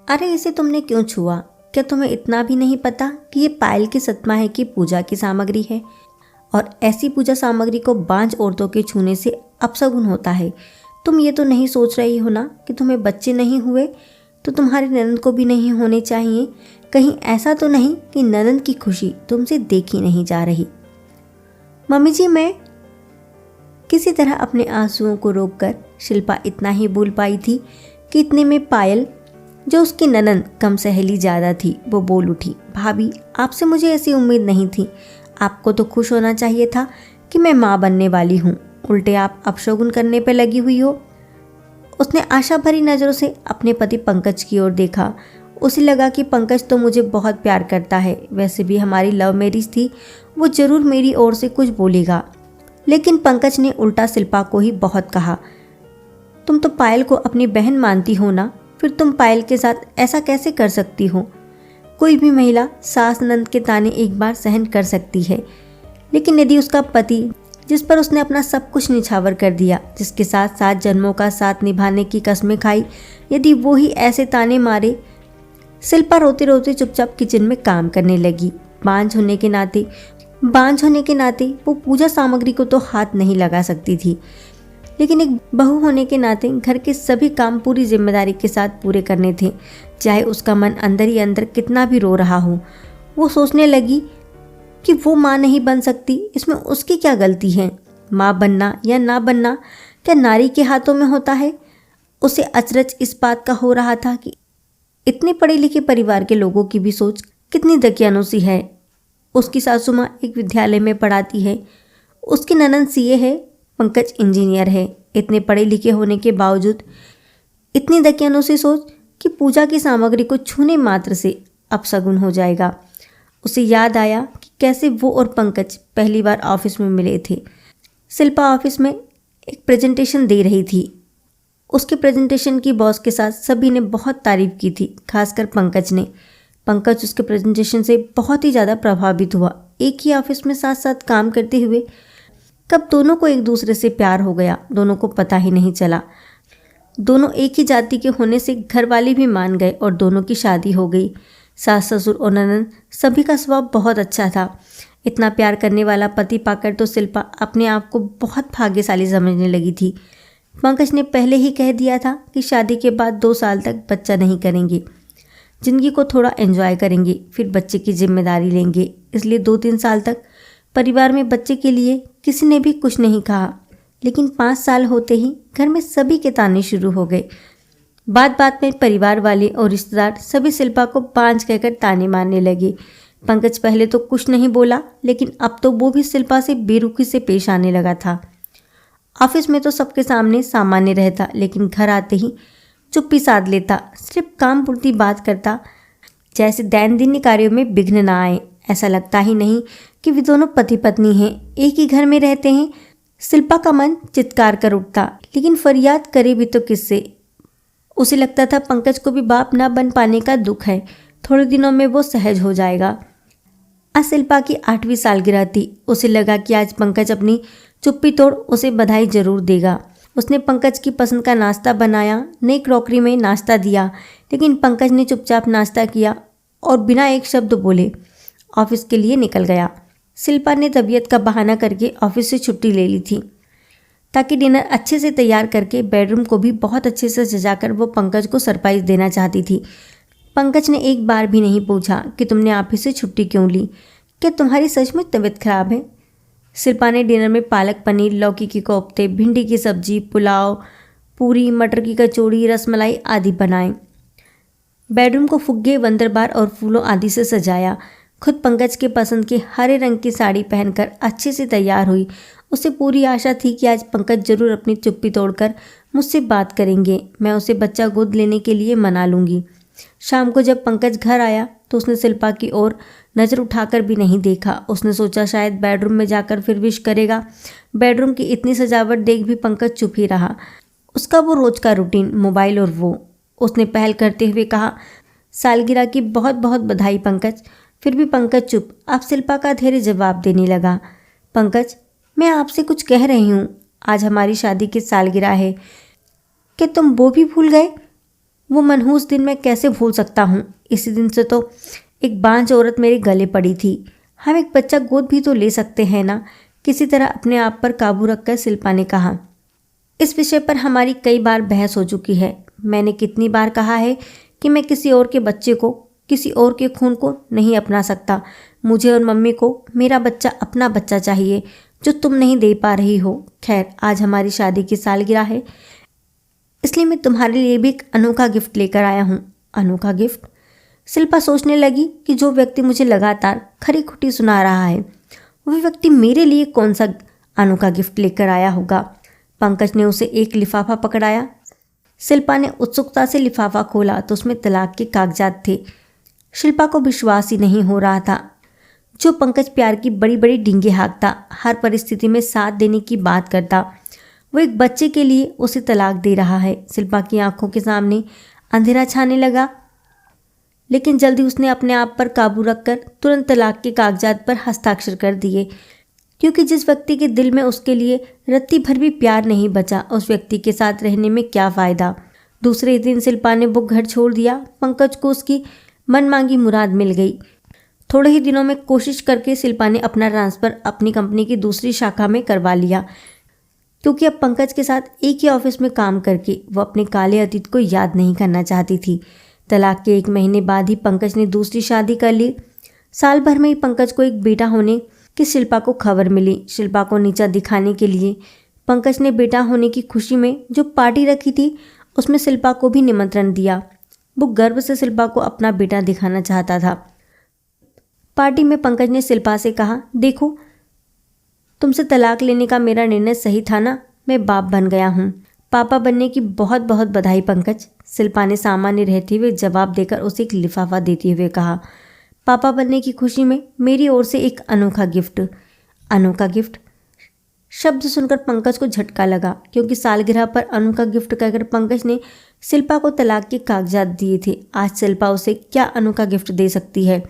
अरे इसे तुमने क्यों छुआ? क्या तुम्हें इतना भी नहीं पता कि ये पायल की सतमा है कि पूजा की सामग्री है, और ऐसी पूजा सामग्री को बांझ औरतों के छूने से अपशगुन होता है। तुम ये तो नहीं सोच रही हो ना कि तुम्हें बच्चे नहीं हुए तो तुम्हारी ननद को भी नहीं होने चाहिए? कहीं ऐसा तो नहीं कि ननद की खुशी तुमसे देखी नहीं जा रही? मम्मी जी, मैं किसी तरह अपने आंसुओं को रोककर शिल्पा इतना ही बोल पाई थी कि इतने में पायल, जो उसकी ननद कम सहेली ज़्यादा थी, वो बोल उठी, भाभी आपसे मुझे ऐसी उम्मीद नहीं थी। आपको तो खुश होना चाहिए था कि मैं माँ बनने वाली हूँ, उल्टे आप अपशगुन करने पर लगी हुई हो। उसने आशा भरी नज़रों से अपने पति पंकज की ओर देखा। उसे लगा कि पंकज तो मुझे बहुत प्यार करता है, वैसे भी हमारी लव मैरिज थी, वो जरूर मेरी ओर से कुछ बोलेगा। लेकिन पंकज ने उल्टा शिल्पा को ही बहुत कहा, तुम तो पायल को अपनी बहन मानती हो ना, फिर तुम पायल के साथ ऐसा कैसे कर सकती हो? कोई भी महिला सास नंद के ताने एक बार सहन कर सकती है, लेकिन यदि उसका पति, जिस पर उसने अपना सब कुछ निछावर कर दिया, जिसके साथ 7 जन्मों का साथ निभाने की कस्में खाई, यदि वो ही ऐसे ताने मारे। शिल्पा रोते रोते चुपचाप किचन में काम करने लगी। बांझ होने के नाते वो पूजा सामग्री को तो हाथ नहीं लगा सकती थी, लेकिन एक बहू होने के नाते घर के सभी काम पूरी जिम्मेदारी के साथ पूरे करने थे, चाहे उसका मन अंदर ही अंदर कितना भी रो रहा हो। वो सोचने लगी कि वो माँ नहीं बन सकती, इसमें उसकी क्या गलती है? माँ बनना या ना बनना क्या नारी के हाथों में होता है? उसे अचरज इस बात का हो रहा था कि इतने पढ़े लिखे परिवार के लोगों की भी सोच कितनी दकियानूसी है। उसकी सासू माँ एक विद्यालय में पढ़ाती है, उसकी ननद सीए है, पंकज इंजीनियर है। इतने पढ़े लिखे होने के बावजूद इतनी दकियानूसी सोच कि पूजा की सामग्री को छूने मात्र से अपशगुन हो जाएगा। उसे याद आया कि कैसे वो और पंकज पहली बार ऑफिस में मिले थे। शिल्पा ऑफिस में एक प्रेजेंटेशन दे रही थी। उसके प्रेजेंटेशन की बॉस के साथ सभी ने बहुत तारीफ की थी, खासकर पंकज ने। पंकज उसके प्रेजेंटेशन से बहुत ही ज़्यादा प्रभावित हुआ। एक ही ऑफिस में साथ साथ काम करते हुए कब दोनों को एक दूसरे से प्यार हो गया, दोनों को पता ही नहीं चला। दोनों एक ही जाति के होने से घर वाले भी मान गए और दोनों की शादी हो गई। सास ससुर और ननद सभी का स्वभाव बहुत अच्छा था। इतना प्यार करने वाला पति पाकर तो शिल्पा अपने आप को बहुत भाग्यशाली समझने लगी थी। पंकज ने पहले ही कह दिया था कि शादी के बाद 2 साल तक बच्चा नहीं करेंगे, जिंदगी को थोड़ा एंजॉय करेंगे, फिर बच्चे की जिम्मेदारी लेंगे। इसलिए 2-3 साल तक परिवार में बच्चे के लिए किसी ने भी कुछ नहीं कहा। लेकिन 5 साल होते ही घर में सभी के ताने शुरू हो गए। बात बात में परिवार वाले और रिश्तेदार सभी शिल्पा को बांझ कहकर ताने मारने लगे। पंकज पहले तो कुछ नहीं बोला, लेकिन अब तो वो भी शिल्पा से बेरुखी से पेश आने लगा था। ऑफिस में तो सबके सामने सामान्य रहता, लेकिन घर आते ही चुप्पी साध लेता, सिर्फ काम पूर्ति बात करता, जैसे दैनंदिन कार्यों में विघ्न ना आए। ऐसा लगता ही नहीं कि वे दोनों पति पत्नी हैं, एक ही घर में रहते हैं। शिल्पा का मन चित्कार कर उठता, लेकिन फरियाद करे भी तो किससे? उसे लगता था पंकज को भी बाप ना बन पाने का दुख है, थोड़े दिनों में वो सहज हो जाएगा। आज शिल्पा की 8वीं सालगिरह थी। उसे लगा कि आज पंकज अपनी चुप्पी तोड़ उसे बधाई जरूर देगा। उसने पंकज की पसंद का नाश्ता बनाया, नई क्रॉकरी में नाश्ता दिया, लेकिन पंकज ने चुपचाप नाश्ता किया और बिना एक शब्द बोले ऑफिस के लिए निकल गया। शिल्पा ने तबीयत का बहाना करके ऑफिस से छुट्टी ले ली थी, ताकि डिनर अच्छे से तैयार करके बेडरूम को भी बहुत अच्छे से सजाकर वो पंकज को सरप्राइज देना चाहती थी। पंकज ने एक बार भी नहीं पूछा कि तुमने ऑफिस से छुट्टी क्यों ली, क्या तुम्हारी सचमुच तबीयत खराब है? शिल्पा ने डिनर में पालक पनीर, लौकी के कोफ्ते, भिंडी की सब्जी, पुलाव, पूरी, मटर की कचौड़ी, रसमलाई आदि बनाए। बेडरूम को फुग्गे, बंदरबार और फूलों आदि से सजाया। खुद पंकज के पसंद की हरे रंग की साड़ी पहनकर अच्छे से तैयार हुई। उसे पूरी आशा थी कि आज पंकज जरूर अपनी चुप्पी तोड़कर मुझसे बात करेंगे, मैं उसे बच्चा गोद लेने के लिए मना लूँगी। शाम को जब पंकज घर आया तो उसने शिल्पा की ओर नज़र उठाकर भी नहीं देखा। उसने सोचा शायद बेडरूम में जाकर फिर विश करेगा। बेडरूम की इतनी सजावट देख भी पंकज चुप ही रहा। उसका वो रोज का रूटीन, मोबाइल और वो। उसने पहल करते हुए कहा, सालगिरह की बहुत बहुत बधाई पंकज। फिर भी पंकज चुप। अब शिल्पा का धैर्य जवाब देने लगा, पंकज मैं आपसे कुछ कह रही हूँ, आज हमारी शादी की सालगिरह है, क्या तुम वो भी भूल गए? वो मनहूस दिन मैं कैसे भूल सकता हूँ। इसी दिन से तो एक बांझ औरत मेरे गले पड़ी थी। हम एक बच्चा गोद भी तो ले सकते हैं ना, किसी तरह अपने आप पर काबू रखकर शिल्पा ने कहा। इस विषय पर हमारी कई बार बहस हो चुकी है। मैंने कितनी बार कहा है कि मैं किसी और के बच्चे को, किसी और के खून को नहीं अपना सकता। मुझे और मम्मी को मेरा बच्चा अपना बच्चा चाहिए, जो तुम नहीं दे पा रही हो। खैर, आज हमारी शादी की सालगिरह है, इसलिए मैं तुम्हारे लिए भी एक अनोखा गिफ्ट लेकर आया हूँ। अनोखा गिफ्ट? शिल्पा सोचने लगी कि जो व्यक्ति मुझे लगातार खरी खुटी सुना रहा है, वह व्यक्ति मेरे लिए कौन सा अनोखा गिफ्ट लेकर आया होगा। पंकज ने उसे एक लिफाफा पकड़ाया। शिल्पा ने उत्सुकता से लिफाफा खोला तो उसमें तलाक के कागजात थे। शिल्पा को विश्वास ही नहीं हो रहा था। जो पंकज प्यार की बड़ी बड़ी डींगे हाँकता, हर परिस्थिति में साथ देने की बात करता, वो एक बच्चे के लिए उसे तलाक दे रहा है। शिल्पा की आंखों के सामने अंधेरा छाने लगा, लेकिन जल्दी उसने अपने आप पर काबू रखकर तुरंत तलाक के कागजात पर हस्ताक्षर कर दिए, क्योंकि जिस व्यक्ति के दिल में उसके लिए रत्ती भर भी प्यार नहीं बचा, उस व्यक्ति के साथ रहने में क्या फ़ायदा। दूसरे दिन शिल्पा ने वो घर छोड़ दिया। पंकज को उसकी मनमांगी मुराद मिल गई। थोड़े ही दिनों में कोशिश करके शिल्पा ने अपना ट्रांसफ़र अपनी कंपनी की दूसरी शाखा में करवा लिया, क्योंकि अब पंकज के साथ एक ही ऑफिस में काम करके वो अपने काले अतीत को याद नहीं करना चाहती थी। तलाक के 1 महीने बाद ही पंकज ने दूसरी शादी कर ली। साल भर में ही पंकज को एक बेटा होने की शिल्पा को खबर मिली। शिल्पा को नीचा दिखाने के लिए पंकज ने बेटा होने की खुशी में जो पार्टी रखी थी, उसमें शिल्पा को भी निमंत्रण दिया। वो गर्व से शिल्पा को अपना बेटा दिखाना चाहता था। पार्टी में पंकज ने शिल्पा से कहा, देखो, तुमसे तलाक लेने का मेरा निर्णय सही था ना, मैं बाप बन गया हूँ। पापा बनने की बहुत बहुत बधाई पंकज। शिल्पा ने सामान्य रहते हुए जवाब देकर उसे एक लिफाफा देते हुए कहा, पापा बनने की खुशी में मेरी ओर से एक अनोखा गिफ्ट। अनोखा गिफ्ट? शब्द सुनकर पंकज को झटका लगा, क्योंकि सालगिरह पर अनोखा गिफ्ट कहकर पंकज ने शिल्पा को तलाक के कागजात दिए थे। आज शिल्पा उसे क्या अनोखा गिफ्ट दे सकती है,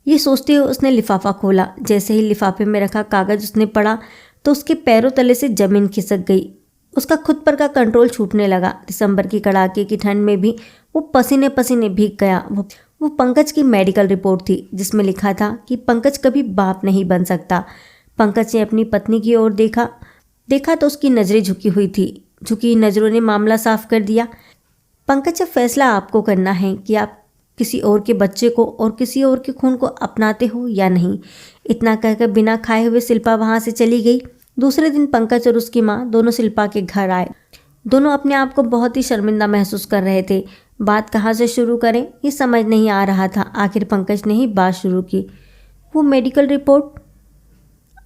ये सोचते हुए उसने लिफाफा खोला। जैसे ही लिफाफे में रखा कागज उसने पढ़ा तो उसके पैरों तले से जमीन खिसक गई। उसका खुद पर का कंट्रोल छूटने लगा। दिसंबर की कड़ाके की ठंड में भी वो पसीने पसीने भीग गया। वो पंकज की मेडिकल रिपोर्ट थी, जिसमें लिखा था कि पंकज कभी बाप नहीं बन सकता। पंकज ने अपनी पत्नी की ओर देखा तो उसकी नज़रें झुकी हुई थी। झुकी नज़रों ने मामला साफ कर दिया। पंकज, अब फैसला आपको करना है कि आप किसी और के बच्चे को और किसी और के खून को अपनाते हो या नहीं। इतना कहकर बिना खाए हुए शिल्पा वहाँ से चली गई। दूसरे दिन पंकज और उसकी माँ दोनों शिल्पा के घर आए। दोनों अपने आप को बहुत ही शर्मिंदा महसूस कर रहे थे। बात कहाँ से शुरू करें ये समझ नहीं आ रहा था। आखिर पंकज ने ही बात शुरू की, वो मेडिकल रिपोर्ट,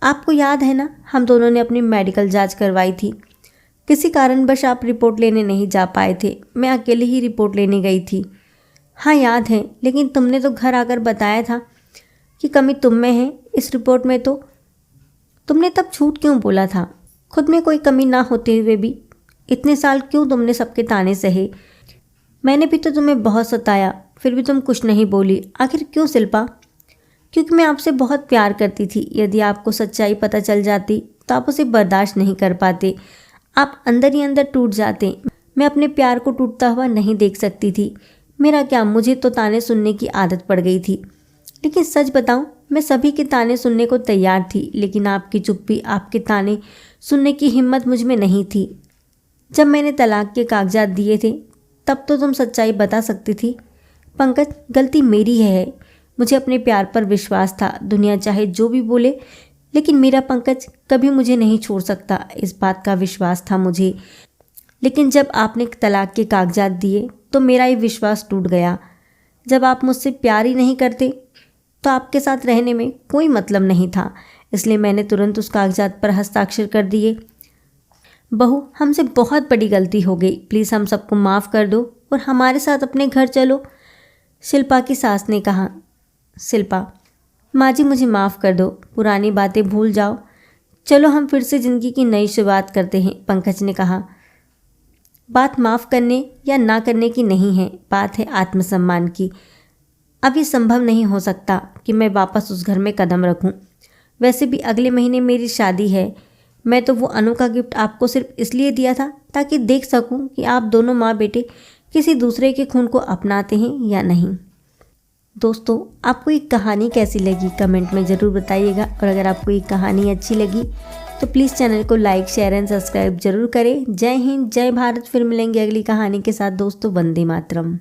आपको याद है ना, हम दोनों ने अपनी मेडिकल जांच करवाई थी। किसी कारणवश आप रिपोर्ट लेने नहीं जा पाए थे। मैं अकेले ही रिपोर्ट लेने गई थी। हाँ याद है, लेकिन तुमने तो घर आकर बताया था कि कमी तुम में है इस रिपोर्ट में, तो तुमने तब झूठ क्यों बोला था? खुद में कोई कमी ना होते हुए भी इतने साल क्यों तुमने सबके ताने सहे? मैंने भी तो तुम्हें बहुत सताया, फिर भी तुम कुछ नहीं बोली। आखिर क्यों शिल्पा? क्योंकि मैं आपसे बहुत प्यार करती थी। यदि आपको सच्चाई पता चल जाती तो आप उसे बर्दाश्त नहीं कर पाते। आप अंदर ही अंदर टूट जाते। मैं अपने प्यार को टूटता हुआ नहीं देख सकती थी। मेरा क्या, मुझे तो ताने सुनने की आदत पड़ गई थी। लेकिन सच बताऊं, मैं सभी के ताने सुनने को तैयार थी, लेकिन आपकी चुप्पी, आपके ताने सुनने की हिम्मत मुझ में नहीं थी। जब मैंने तलाक के कागजात दिए थे तब तो तुम सच्चाई बता सकती थी। पंकज, गलती मेरी है। मुझे अपने प्यार पर विश्वास था। दुनिया चाहे जो भी बोले, लेकिन मेरा पंकज कभी मुझे नहीं छोड़ सकता, इस बात का विश्वास था मुझे। लेकिन जब आपने तलाक के कागजात दिए तो मेरा ये विश्वास टूट गया। जब आप मुझसे प्यार ही नहीं करते तो आपके साथ रहने में कोई मतलब नहीं था। इसलिए मैंने तुरंत उस कागजात पर हस्ताक्षर कर दिए। बहू, हमसे बहुत बड़ी गलती हो गई। प्लीज़ हम सबको माफ़ कर दो और हमारे साथ अपने घर चलो, शिल्पा की सास ने कहा। शिल्पा, माँ जी मुझे माफ़ कर दो, पुरानी बातें भूल जाओ, चलो हम फिर से ज़िंदगी की नई शुरुआत करते हैं, पंकज ने कहा। बात माफ़ करने या ना करने की नहीं है, बात है आत्मसम्मान की। अब ये संभव नहीं हो सकता कि मैं वापस उस घर में कदम रखूं। वैसे भी अगले महीने मेरी शादी है। मैं तो वो अनोखा गिफ्ट आपको सिर्फ इसलिए दिया था ताकि देख सकूं कि आप दोनों माँ बेटे किसी दूसरे के खून को अपनाते हैं या नहीं। दोस्तों, आपको ये कहानी कैसी लगी कमेंट में ज़रूर बताइएगा, और अगर आपको ये कहानी अच्छी लगी तो प्लीज़ चैनल को लाइक, शेयर एंड सब्सक्राइब जरूर करें। जय हिंद, जय भारत। फिर मिलेंगे अगली कहानी के साथ दोस्तों। वंदे मातरम।